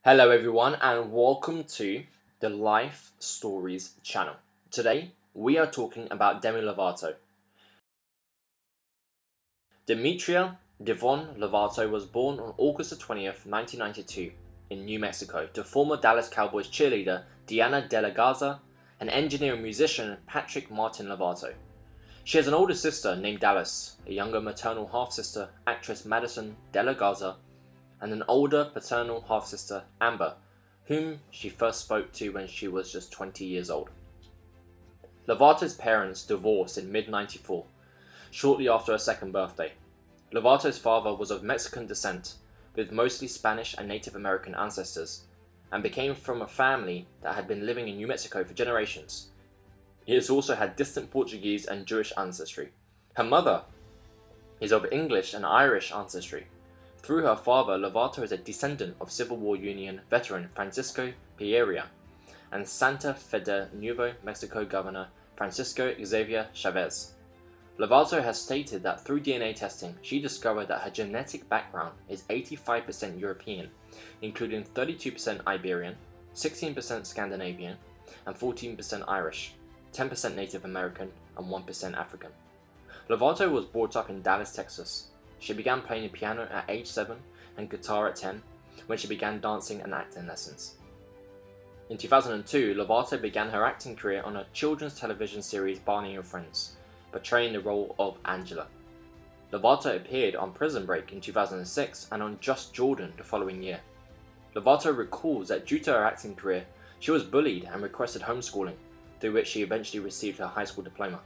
Hello everyone and welcome to the Life Stories channel. Today we are talking about Demi Lovato. Demetria Devon Lovato was born on August 20th, 1992 in New Mexico to former Dallas Cowboys cheerleader Diana De La Garza and engineer and musician Patrick Martin Lovato. She has an older sister named Dallas, a younger maternal half-sister actress Madison De La Garza, and an older paternal half-sister, Amber, whom she first spoke to when she was just 20 years old. Lovato's parents divorced in mid-94, shortly after her second birthday. Lovato's father was of Mexican descent, with mostly Spanish and Native American ancestors, and became from a family that had been living in New Mexico for generations. He has also had distant Portuguese and Jewish ancestry. Her mother is of English and Irish ancestry. Through her father, Lovato is a descendant of Civil War Union veteran Francisco Pereira and Santa Fe de Nuevo Mexico Governor Francisco Xavier Chavez. Lovato has stated that through DNA testing, she discovered that her genetic background is 85% European, including 32% Iberian, 16% Scandinavian, and 14% Irish, 10% Native American, and 1% African. Lovato was brought up in Dallas, Texas. She began playing the piano at age 7 and guitar at 10, when she began dancing and acting lessons. In 2002, Lovato began her acting career on a children's television series Barney and Friends, portraying the role of Angela. Lovato appeared on Prison Break in 2006 and on Just Jordan the following year. Lovato recalls that due to her acting career, she was bullied and requested homeschooling, through which she eventually received her high school diploma.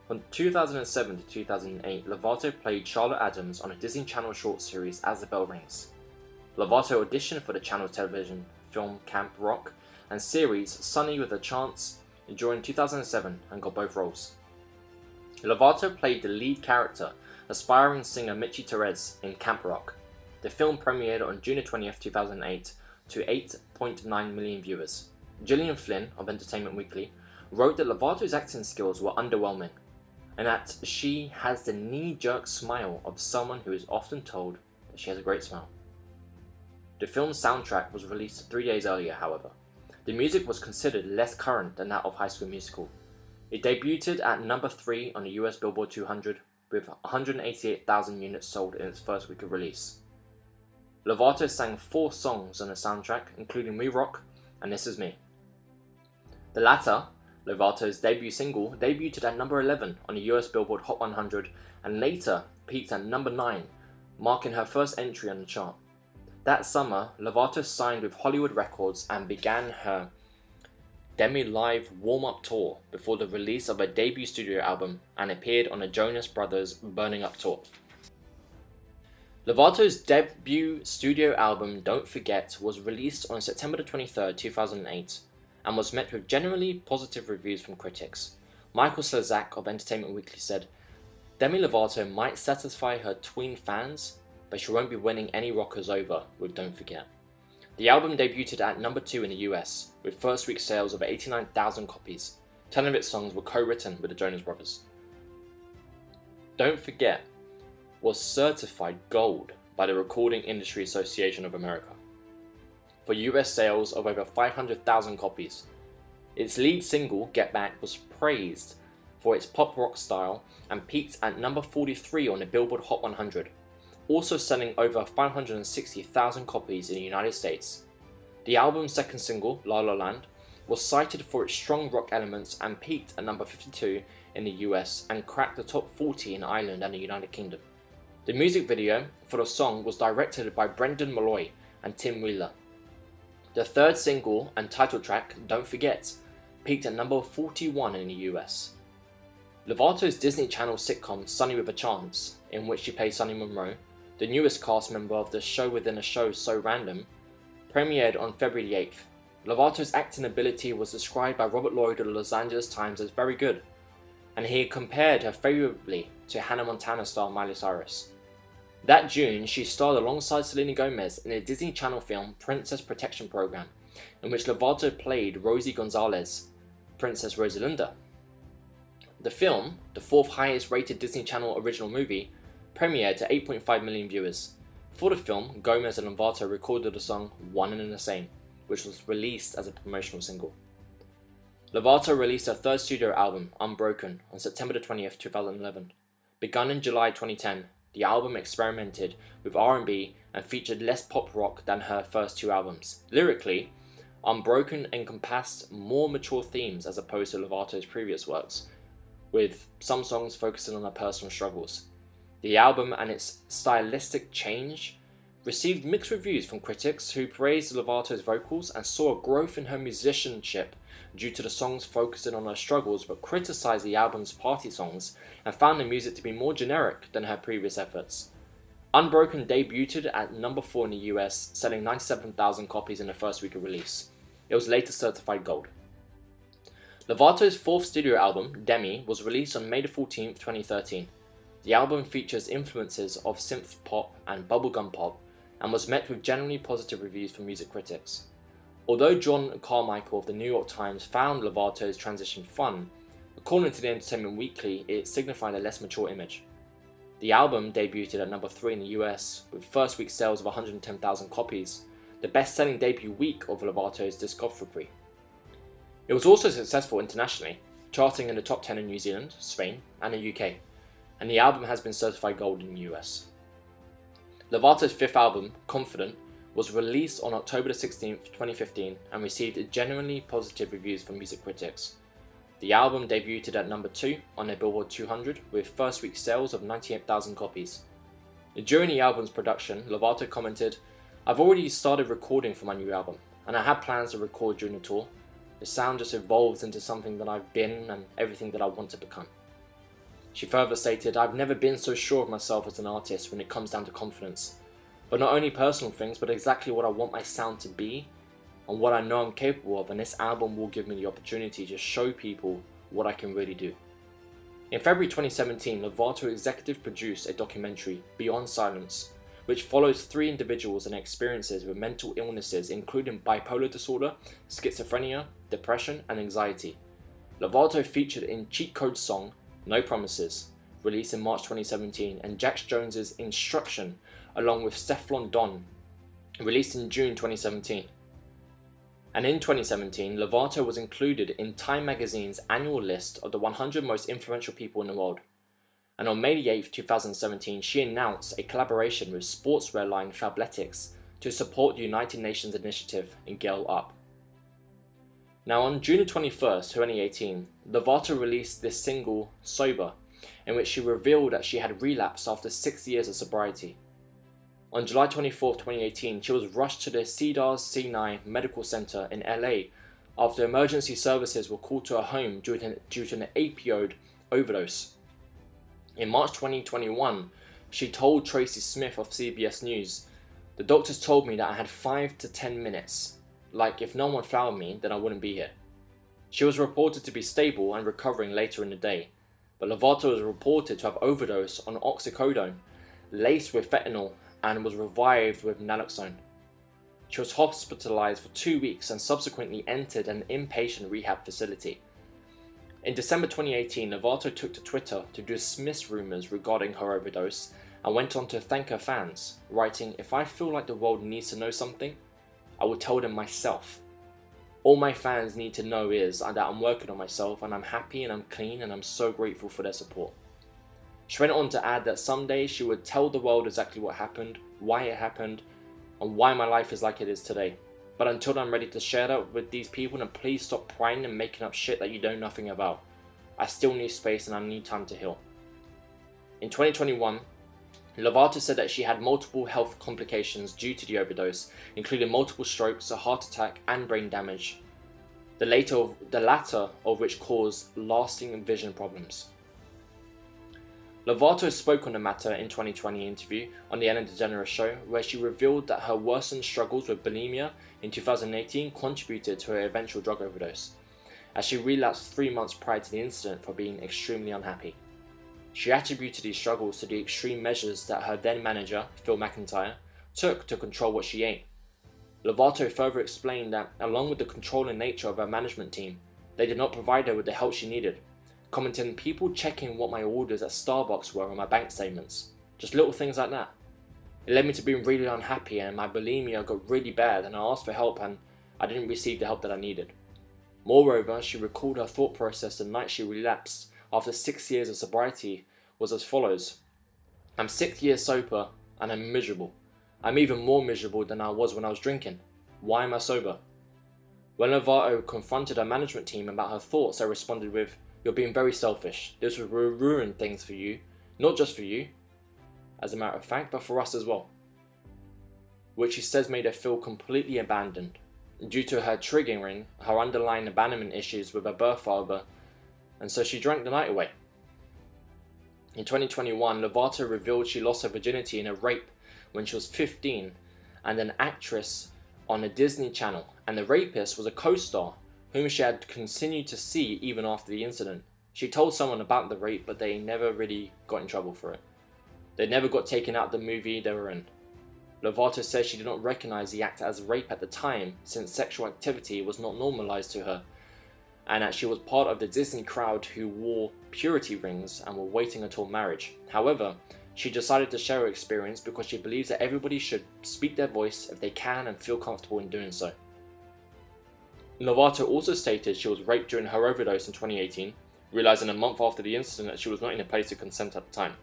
From 2007 to 2008, Lovato played Charlotte Adams on a Disney Channel short series As the Bell Rings. Lovato auditioned for the channel's television film Camp Rock and series Sunny with a Chance during 2007 and got both roles. Lovato played the lead character, aspiring singer Michi Torres, in Camp Rock. The film premiered on June 20th, 2008 to 8.9 million viewers. Gillian Flynn of Entertainment Weekly wrote that Lovato's acting skills were underwhelming, and that she has the knee-jerk smile of someone who is often told that she has a great smile. The film's soundtrack was released 3 days earlier, however. The music was considered less current than that of High School Musical. It debuted at number 3 on the US Billboard 200 with 188,000 units sold in its first week of release. Lovato sang 4 songs on the soundtrack, including We Rock and This Is Me. The latter, Lovato's debut single, debuted at number 11 on the US Billboard Hot 100 and later peaked at number 9, marking her first entry on the chart. That summer, Lovato signed with Hollywood Records and began her Demi Live warm-up tour before the release of her debut studio album and appeared on the Jonas Brothers' Burning Up tour. Lovato's debut studio album Don't Forget was released on September 23, 2008. And was met with generally positive reviews from critics. Michael Slezak of Entertainment Weekly said, Demi Lovato might satisfy her tween fans, but she won't be winning any rockers over with Don't Forget. The album debuted at number 2 in the US, with first week sales of 89,000 copies. 10 of its songs were co-written with the Jonas Brothers. Don't Forget was certified gold by the Recording Industry Association of America, for US sales of over 500,000 copies. Its lead single, Get Back, was praised for its pop rock style and peaked at number 43 on the Billboard Hot 100, also selling over 560,000 copies in the United States. The album's second single, La La Land, was cited for its strong rock elements and peaked at number 52 in the US and cracked the top 40 in Ireland and the United Kingdom. The music video for the song was directed by Brendan Malloy and Tim Wheeler. The third single and title track, Don't Forget, peaked at number 41 in the US. Lovato's Disney Channel sitcom Sunny with a Chance, in which she plays Sunny Monroe, the newest cast member of the show within a show So Random, premiered on February 8th. Lovato's acting ability was described by Robert Lloyd of the Los Angeles Times as very good, and he compared her favourably to Hannah Montana star Miley Cyrus. That June, she starred alongside Selena Gomez in the Disney Channel film Princess Protection Program, in which Lovato played Rosie Gonzalez, Princess Rosalinda. The film, the 4th highest rated Disney Channel original movie, premiered to 8.5 million viewers. For the film, Gomez and Lovato recorded the song One and the Same, which was released as a promotional single. Lovato released her third studio album, Unbroken, on September 20th, 2011. Begun in July 2010, the album experimented with R&B and featured less pop rock than her first two albums. Lyrically, Unbroken encompassed more mature themes as opposed to Lovato's previous works, with some songs focusing on her personal struggles. The album and its stylistic change received mixed reviews from critics who praised Lovato's vocals and saw a growth in her musicianship due to the songs focusing on her struggles, but criticized the album's party songs and found the music to be more generic than her previous efforts. Unbroken debuted at number 4 in the US, selling 97,000 copies in the first week of release. It was later certified gold. Lovato's fourth studio album, Demi, was released on May 14, 2013. The album features influences of synth pop and bubblegum pop and was met with generally positive reviews from music critics. Although John Carmichael of the New York Times found Lovato's transition fun, according to the Entertainment Weekly, it signified a less mature image. The album debuted at number 3 in the US with first week sales of 110,000 copies, the best-selling debut week of Lovato's discography. It was also successful internationally, charting in the top 10 in New Zealand, Spain, and the UK, and the album has been certified gold in the US. Lovato's fifth album, Confident, was released on October 16, 2015 and received genuinely positive reviews from music critics. The album debuted at number 2 on the Billboard 200 with first week sales of 98,000 copies. During the album's production, Lovato commented, "I've already started recording for my new album, and I had plans to record during the tour. The sound just evolves into something that I've been and everything that I want to become." She further stated, "I've never been so sure of myself as an artist when it comes down to confidence. But not only personal things, but exactly what I want my sound to be and what I know I'm capable of, and this album will give me the opportunity to show people what I can really do." In February 2017, Lovato executive produced a documentary, Beyond Silence, which follows 3 individuals and experiences with mental illnesses including bipolar disorder, schizophrenia, depression, and anxiety. Lovato featured in Cheat Code's song, No Promises, released in March 2017, and Jax Jones's Instruction, along with Stefflon Don, released in June 2017. And in 2017, Lovato was included in Time magazine's annual list of the 100 most influential people in the world. And on May 8, 2017, she announced a collaboration with sportswear line Fabletics to support the United Nations initiative in Girl Up. Now on June 21st, 2018, Lovato released this single, Sober, in which she revealed that she had relapsed after 6 years of sobriety. On July 24, 2018, she was rushed to the Cedars-Sinai Medical Center in LA after emergency services were called to her home due to an opioid overdose. In March 2021, she told Tracy Smith of CBS News, "The doctors told me that I had 5 to 10 minutes. Like, if no one found me, then I wouldn't be here." She was reported to be stable and recovering later in the day, but Lovato was reported to have overdosed on oxycodone, laced with fentanyl, and was revived with naloxone. She was hospitalized for 2 weeks and subsequently entered an inpatient rehab facility. In December 2018, Lovato took to Twitter to dismiss rumors regarding her overdose and went on to thank her fans, writing, "If I feel like the world needs to know something, I will tell them myself. All my fans need to know is that I'm working on myself and I'm happy and I'm clean and I'm so grateful for their support." She went on to add that someday she would tell the world exactly what happened, why it happened, and why my life is like it is today. But until I'm ready to share that with these people, then please stop prying and making up shit that you know nothing about. I still need space and I need time to heal. In 2021, Lovato said that she had multiple health complications due to the overdose, including multiple strokes, a heart attack, and brain damage, the latter of which caused lasting vision problems. Lovato spoke on the matter in 2020 interview on the Ellen DeGeneres Show, where she revealed that her worsened struggles with bulimia in 2018 contributed to her eventual drug overdose, as she relapsed 3 months prior to the incident for being extremely unhappy. She attributed these struggles to the extreme measures that her then manager, Phil McIntyre, took to control what she ate. Lovato further explained that, along with the controlling nature of her management team, they did not provide her with the help she needed, commenting, "People checking what my orders at Starbucks were on my bank statements. Just little things like that." It led me to being really unhappy, and my bulimia got really bad, and I asked for help and I didn't receive the help that I needed. Moreover, she recalled her thought process the night she relapsed after 6 years of sobriety was as follows: I'm 6 years sober and I'm miserable. I'm even more miserable than I was when I was drinking. Why am I sober? When Lovato confronted her management team about her thoughts, they responded with, "You're being very selfish. This will ruin things for you, not just for you, as a matter of fact, but for us as well." Which she says made her feel completely abandoned, due to her triggering her underlying abandonment issues with her birth father, and so she drank the night away. In 2021, Lovato revealed she lost her virginity in a rape when she was 15, and an actress on a Disney Channel, and the rapist was a co-star whom she had continued to see even after the incident. She told someone about the rape, but they never really got in trouble for it. They never got taken out of the movie they were in. Lovato says she did not recognize the act as rape at the time, since sexual activity was not normalized to her, and that she was part of the Disney crowd who wore purity rings and were waiting until marriage. However, she decided to share her experience because she believes that everybody should speak their voice if they can and feel comfortable in doing so. Lovato also stated she was raped during her overdose in 2018, realizing a month after the incident that she was not in a place to consent at the time.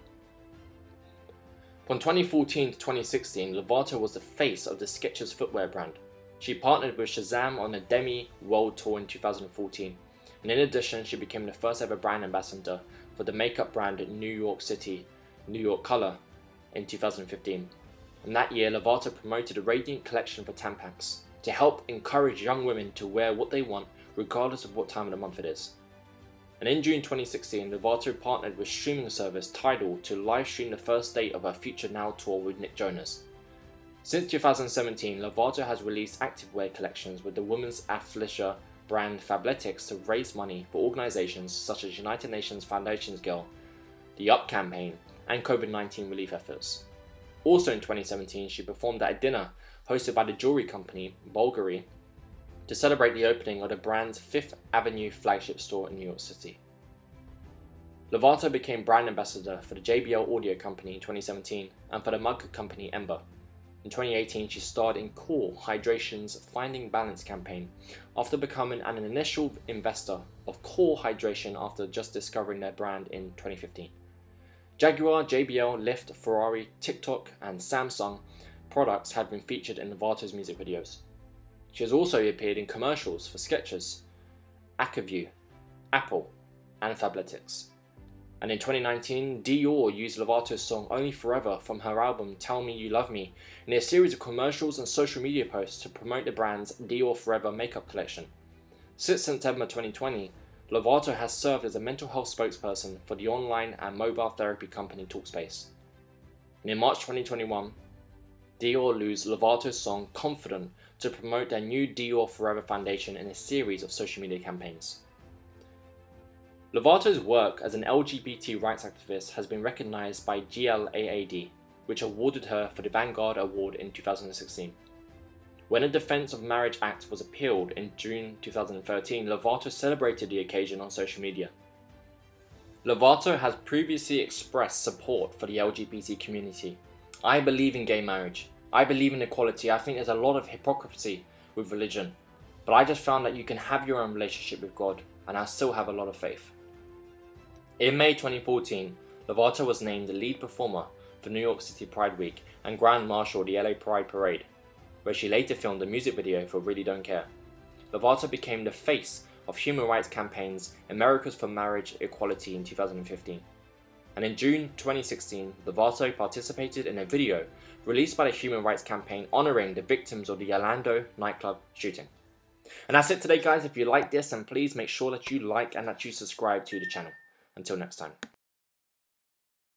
From 2014 to 2016, Lovato was the face of the Skechers footwear brand. She partnered with Shazam on the Demi World Tour in 2014, and in addition, she became the first ever brand ambassador for the makeup brand New York City, New York Color in 2015. And that year, Lovato promoted a Radiant collection for Tampax to help encourage young women to wear what they want regardless of what time of the month it is. And in June 2016, Lovato partnered with streaming service Tidal to live stream the first date of her Future Now tour with Nick Jonas. Since 2017, Lovato has released activewear collections with the women's athleisure brand Fabletics to raise money for organizations such as United Nations Foundation's Girl, the UP campaign, and COVID-19 relief efforts. Also in 2017, she performed at a dinner hosted by the jewelry company Biography to celebrate the opening of the brand's 5th Avenue flagship store in New York City. Lovato became brand ambassador for the JBL audio company in 2017 and for the mug company Ember. In 2018, she starred in Core Hydration's Finding Balance campaign after becoming an initial investor of Core Hydration after just discovering their brand in 2015. Jaguar, JBL, Lyft, Ferrari, TikTok, and Samsung products have been featured in Lovato's music videos. She has also appeared in commercials for Skechers, Acuvue, Apple, and Fabletics. And in 2019, Dior used Lovato's song Only Forever from her album Tell Me You Love Me in a series of commercials and social media posts to promote the brand's Dior Forever makeup collection. Since September 2020, Lovato has served as a mental health spokesperson for the online and mobile therapy company Talkspace. And in March 2021, Dior used Lovato's song Confident to promote their new Dior Forever Foundation in a series of social media campaigns. Lovato's work as an LGBT rights activist has been recognized by GLAAD, which awarded her for the Vanguard Award in 2016. When a Defense of Marriage Act was appealed in June 2013, Lovato celebrated the occasion on social media. Lovato has previously expressed support for the LGBT community. I believe in gay marriage. I believe in equality. I think there's a lot of hypocrisy with religion, but I just found that you can have your own relationship with God, and I still have a lot of faith. In May 2014, Lovato was named the lead performer for New York City Pride Week and Grand Marshal of the LA Pride Parade, where she later filmed a music video for Really Don't Care. Lovato became the face of human rights campaigns Americans for Marriage Equality in 2015. And in June 2016, Lovato participated in a video released by the Human Rights Campaign honoring the victims of the Orlando nightclub shooting. And that's it today, guys. If you like this, then please make sure that you like and that you subscribe to the channel. Until next time.